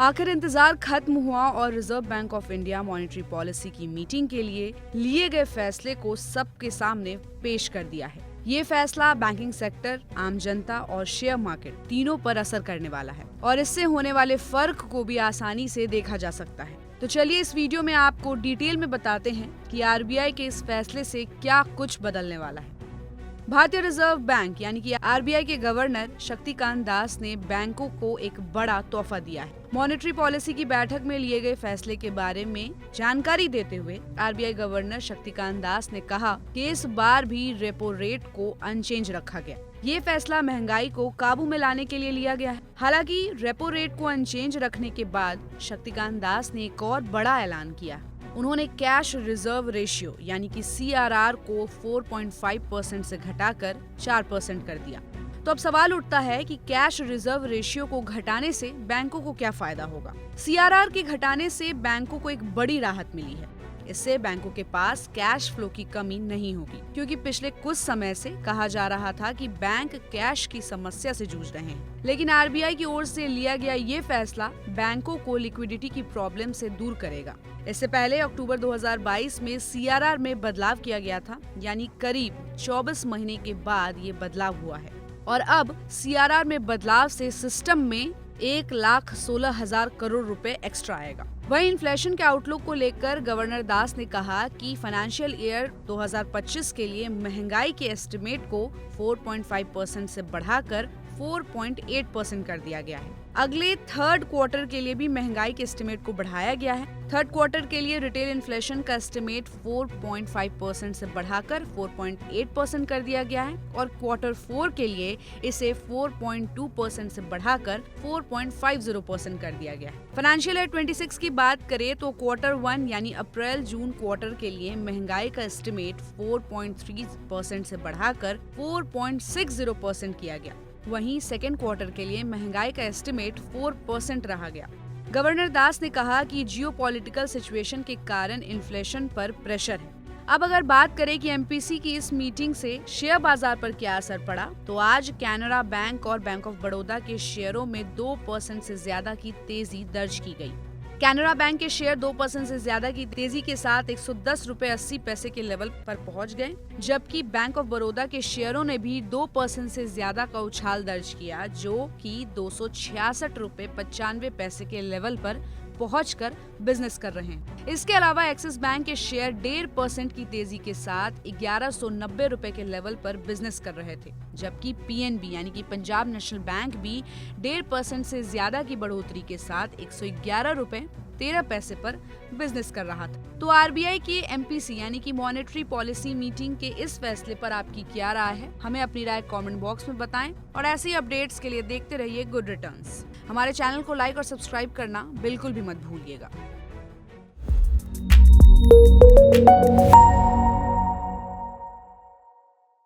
आखिर इंतजार खत्म हुआ और reserve bank of India monetary policy की मीटिंग के लिए गए फैसले को सबके सामने पेश कर दिया है। ये फैसला बैंकिंग सेक्टर, आम जनता और शेयर मार्केट तीनों पर असर करने वाला है और इससे होने वाले फर्क को भी आसानी से देखा जा सकता है। तो चलिए इस वीडियो में आपको डिटेल में बताते हैं कि आरबीआई के इस फैसले से क्या कुछ बदलने वाला है। भारतीय रिजर्व बैंक यानी कि आरबीआई के गवर्नर शक्तिकांत दास ने बैंकों को एक बड़ा तोहफा दिया है। मॉनेटरी पॉलिसी की बैठक में लिए गए फैसले के बारे में जानकारी देते हुए आरबीआई गवर्नर शक्तिकांत दास ने कहा कि इस बार भी रेपो रेट को अनचेंज रखा गया। ये फैसला महंगाई को काबू में लाने के लिए लिया गया है। हालांकि रेपो रेट को अनचेंज रखने के बाद शक्तिकांत दास ने एक और बड़ा ऐलान किया। उन्होंने कैश रिजर्व रेशियो यानी कि CRR को 4.5% से घटाकर 4% कर दिया। तो अब सवाल उठता है कि कैश रिजर्व रेशियो को घटाने से बैंकों को क्या फायदा होगा। CRR के घटाने से बैंकों को एक बड़ी राहत मिली है। इससे बैंकों के पास कैश फ्लो की कमी नहीं होगी, क्योंकि पिछले कुछ समय से कहा जा रहा था कि बैंक कैश की समस्या से जूझ रहे हैं। लेकिन आरबीआई की ओर से लिया गया ये फैसला बैंकों को लिक्विडिटी की प्रॉब्लम से दूर करेगा। इससे पहले अक्टूबर 2022 में CRR में बदलाव किया गया था, यानी करीब 24 महीने के बाद ये बदलाव हुआ है और अब CRR में बदलाव से सिस्टम में 1,16,000 करोड़ रुपए एक्स्ट्रा आएगा। वहीं इन्फ्लेशन के आउटलुक को लेकर गवर्नर दास ने कहा कि फाइनेंशियल ईयर 2025 के लिए महंगाई के एस्टिमेट को 4.5% से बढ़ाकर 4.8% कर दिया गया है। अगले थर्ड क्वार्टर के लिए भी महंगाई के एस्टिमेट को बढ़ाया गया है। थर्ड क्वार्टर के लिए रिटेल इन्फ्लेशन का एस्टिमेट 4.5% से बढ़ाकर 4.8% कर दिया गया है और क्वार्टर 4 के लिए इसे 4.2% से बढ़ाकर 4.50% कर दिया गया है। फाइनेंशियल ईयर 26 की बात करें तो क्वार्टर 1 यानी अप्रैल जून क्वार्टर के लिए महंगाई का एस्टिमेट 4.3% से बढ़ाकर 4.60% किया गया। वहीं सेकेंड क्वार्टर के लिए महंगाई का एस्टिमेट 4% रहा गया। गवर्नर दास ने कहा कि जियोपॉलिटिकल सिचुएशन के कारण इन्फ्लेशन पर प्रेशर है। अब अगर बात करें कि एमपीसी की इस मीटिंग से शेयर बाजार पर क्या असर पड़ा, तो आज कैनरा बैंक और बैंक ऑफ बड़ौदा के शेयरों में 2% से ज्यादा की तेजी दर्ज की गई। कैनरा बैंक के शेयर 2% से ज्यादा की तेजी के साथ 110 रुपए 80 पैसे के लेवल पर पहुंच गए, जबकि बैंक ऑफ बड़ौदा के शेयरों ने भी 2% से ज्यादा का उछाल दर्ज किया, जो कि 266 रुपए 95 पैसे के लेवल पर पहुंचकर बिजनेस कर रहे हैं। इसके अलावा एक्सिस बैंक के शेयर 1.5% की तेजी के साथ 1190 रुपए के लेवल पर बिजनेस कर रहे थे, जबकि पीएनबी यानी कि पंजाब नेशनल बैंक भी 1.5% से ज्यादा की बढ़ोतरी के साथ 111 रुपए 13 पैसे पर बिजनेस कर रहा था। तो आरबीआई की एमपीसी यानी कि मॉनेटरी पॉलिसी मीटिंग के इस फैसले पर आपकी क्या राय है, हमें अपनी राय कमेंट बॉक्स में बताएं और ऐसे ही अपडेट्स के लिए देखते रहिए गुड रिटर्न्स। हमारे चैनल को लाइक और सब्सक्राइब करना बिल्कुल भी मत भूलिएगा।